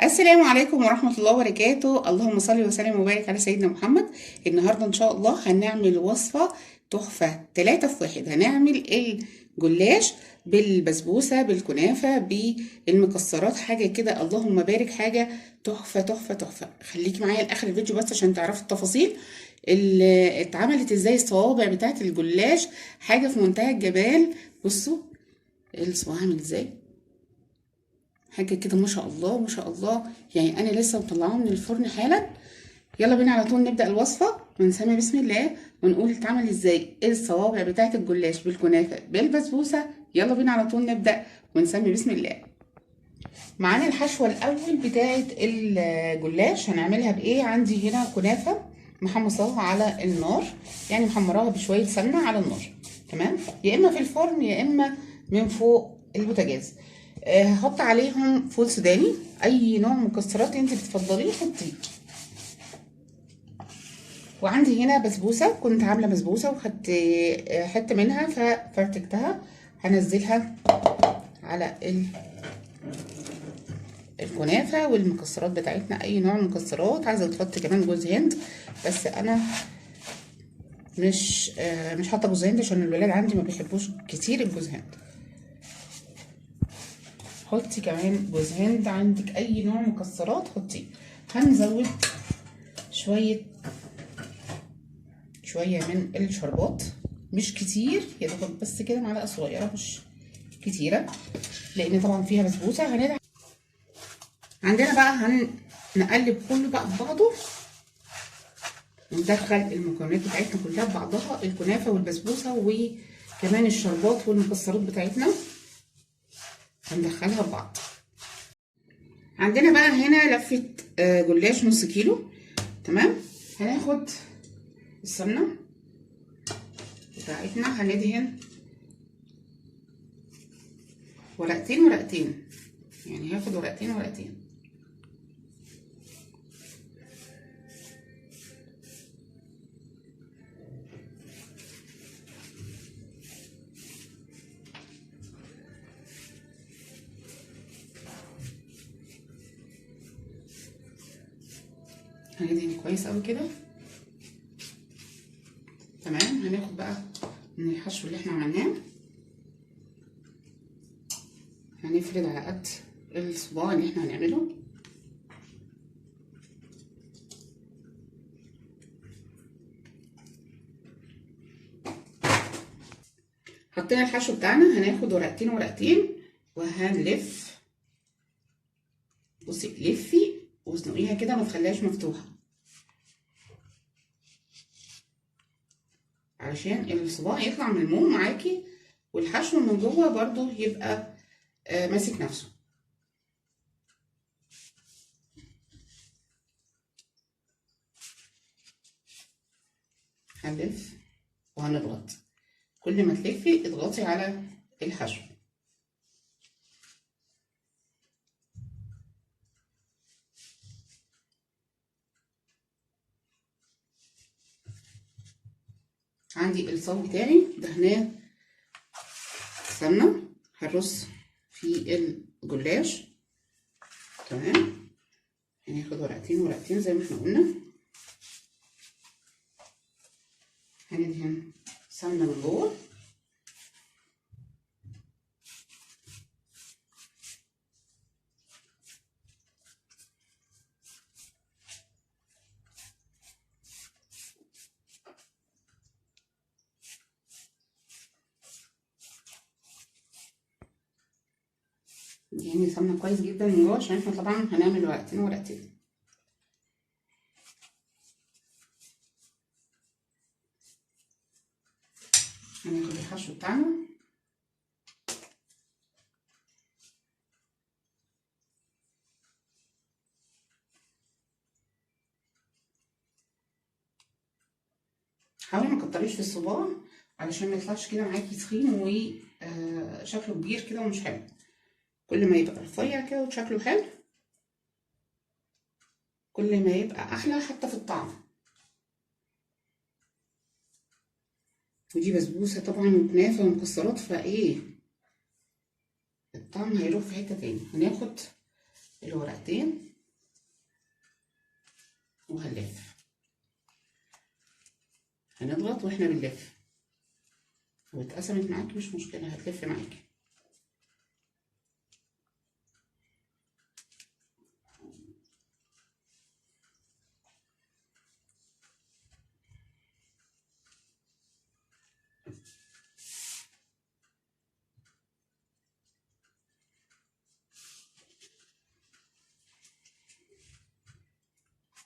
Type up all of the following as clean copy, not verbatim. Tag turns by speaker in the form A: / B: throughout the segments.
A: السلام عليكم ورحمة الله وبركاته. اللهم صل وسلم وبارك على سيدنا محمد. النهاردة إن شاء الله هنعمل وصفة تحفة 3 في 1. هنعمل الجلاش بالبسبوسة بالكنافة بالمكسرات، حاجة كده اللهم بارك، حاجة تحفة تحفة تحفة. خليكي معايا لآخر الفيديو بس عشان تعرفي التفاصيل. اتعملت ازاي الصوابع بتاعت الجلاش، حاجة في منتهى الجمال. بصوا الصباع عامل ازاي، حاجه كده ما شاء الله ما شاء الله. يعني انا لسه مطلعاه من الفرن حالا. يلا بينا على طول نبدا الوصفه ونسمي بسم الله ونقول اتعمل ازاي الصوابع بتاعه الجلاش بالكنافه بالبسبوسه. يلا بينا على طول نبدا ونسمي بسم الله. معانا الحشوه الاول بتاعه الجلاش، هنعملها بايه؟ عندي هنا كنافه محمصاها على النار، يعني محمراها بشويه سمنه على النار، تمام؟ يا اما في الفرن يا اما من فوق البوتاجاز. هحط عليهم فول سوداني، اي نوع مكسرات انت بتفضليه حطيه. وعندي هنا بسبوسه، كنت عامله بسبوسه وخدت حته منها ففرتكتها، هنزلها على الكنافه والمكسرات بتاعتنا. اي نوع مكسرات، عايزه تحط كمان جوز هند، بس انا مش حاطه جوز هند عشان الولاد عندي ما بيحبوش كتير الجوز هند. حطي كمان جوز هند، عندك اي نوع مكسرات حطيه. هنزود شويه من الشربات، مش كتير، يا دوب بس كده معلقه صغيره مش كتيره، لان طبعا فيها بسبوسه. عندنا بقى هنقلب كله بقى في بعضه، وندخل المكونات بتاعتنا كلها في بعضها، الكنافه والبسبوسه وكمان الشربات والمكسرات بتاعتنا هندخلها في بعض. عندنا بقى هنا لفه جلاش نص كيلو، تمام؟ هناخد السمنه بتاعتنا، هندهن ورقتين ورقتين، يعني هاخد ورقتين ورقتين. هندهن كويس قوي كده، تمام. هناخد بقى من الحشو اللي احنا عملناه، هنفرد على قد الصباع اللي احنا هنعمله. حطينا الحشو بتاعنا، هناخد ورقتين ورقتين وهنلف. بصي لفي وزنقيها كده، ما تخليهاش مفتوحه علشان الصباع يطلع من الموم معاكي، والحشو من جوه برضو يبقى ماسك نفسه. هنلف وهنضغط، كل ما تلفي اضغطي على الحشو. عندي الصاج بتاعي دهناه سمنه، هنرص في الجلاش، تمام. هناخد ورقتين ورقتين زي ما احنا قلنا، هندهن سمنه من جوه. يعني سمنه كويس جدا من جوه، عشان احنا طبعا هنعمل ورقتين ورقتين. هناخد الحشو بتاعنا، حاولي ما تكتريش في الصباع علشان ما يطلعش كده معاكي تخين وشكله كبير كده ومش حلو. كل ما يبقى رفيع كده وشكله حلو، كل ما يبقى احلى حتى في الطعم. ودي بسبوسه طبعا وكنافه ومكسرات، فايه الطعم هيروح في حته تاني. هناخد الورقتين وهنلف، هنضغط واحنا بنلف، واتقسمت معاكي مش مشكلة، هتلف معاكي.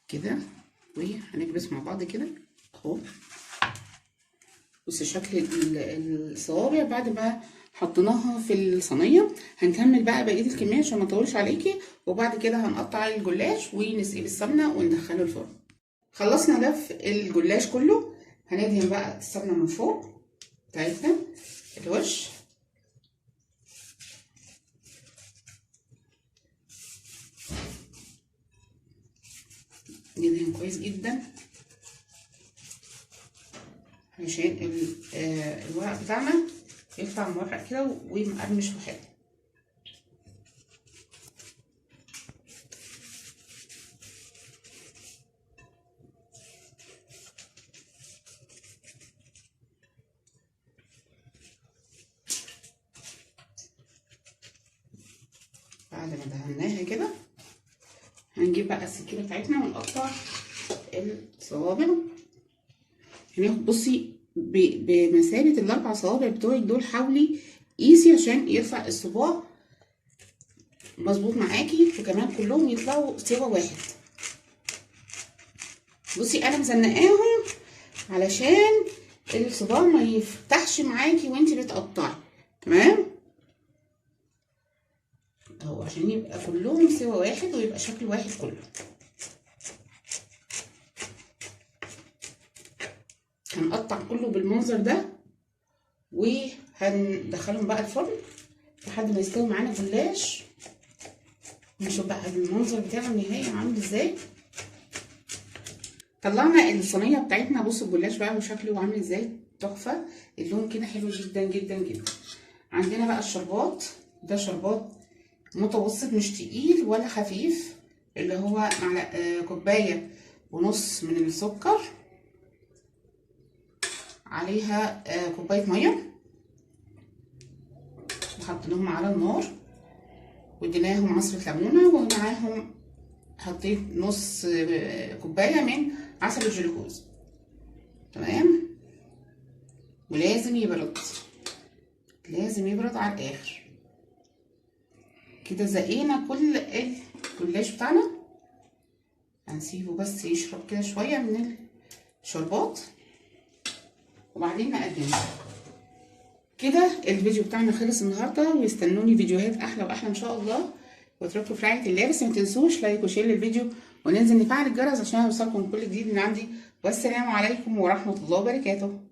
A: كده وهنكبس مع بعض كده اهو. بصي شكل الصوابع بعد ما حطيناها في الصينيه. هنكمل بقى بقيه الكميه عشان ما اطولش عليكي، وبعد كده هنقطع الجلاش ونسقيه بالسمنه وندخله الفرن. خلصنا لف الجلاش كله، هندهن بقى السمنه من فوق بتاعتنا الوش. ندهن كويس جدا عشان الورق بتاعنا يطلع مورق كده ومقرمش وحلو. بعد ما دهناها كده هنجيب بقى السكينه بتاعتنا ونقطع الصوابع. هناخد بصي بمثابه الاربع صوابع بتوعك دول، حاولي قيسي عشان يطلع الصباع مظبوط معاكي، وكمان كلهم يطلعوا سوا واحد. بصي انا مزنقاهم علشان الصباع ما يفتحش معاكي وانتي بتقطعي، تمام اهو، عشان يبقى كلهم سوا واحد ويبقى شكل واحد كله. هنقطع كله بالمنظر ده وهندخلهم بقى الفرن لحد ما يستوي معانا الجلاش. نشوف بقى المنظر بتاعه النهائي عامل ازاي. طلعنا الصينيه بتاعتنا، بصوا الجلاش بقى وشكله عامل ازاي، تحفه، اللون كده حلو جدا جدا جدا. عندنا بقى الشربات، ده شربات متوسط مش تقيل ولا خفيف، اللي هو كوبايه ونص من السكر، عليها كوبايه ميه، وحطيناهم على النار واديناهم عصره ليمونه، ومعاهم حطيت نص كوبايه من عسل الجلوكوز، تمام. ولازم يبرد، لازم يبرد على الاخر. كده زقينا كل الجلاش بتاعنا، هنسيبه بس يشرب كده شويه من الشربات وبعدين نقدمه. كده الفيديو بتاعنا خلص النهارده، ويستنوني فيديوهات احلى واحلى ان شاء الله، واتركوا في رعايه الله. بس ما تنسوش لايك وشير للفيديو، وننزل نفعل الجرس عشان يوصلكم كل جديد من عندي. والسلام عليكم ورحمه الله وبركاته.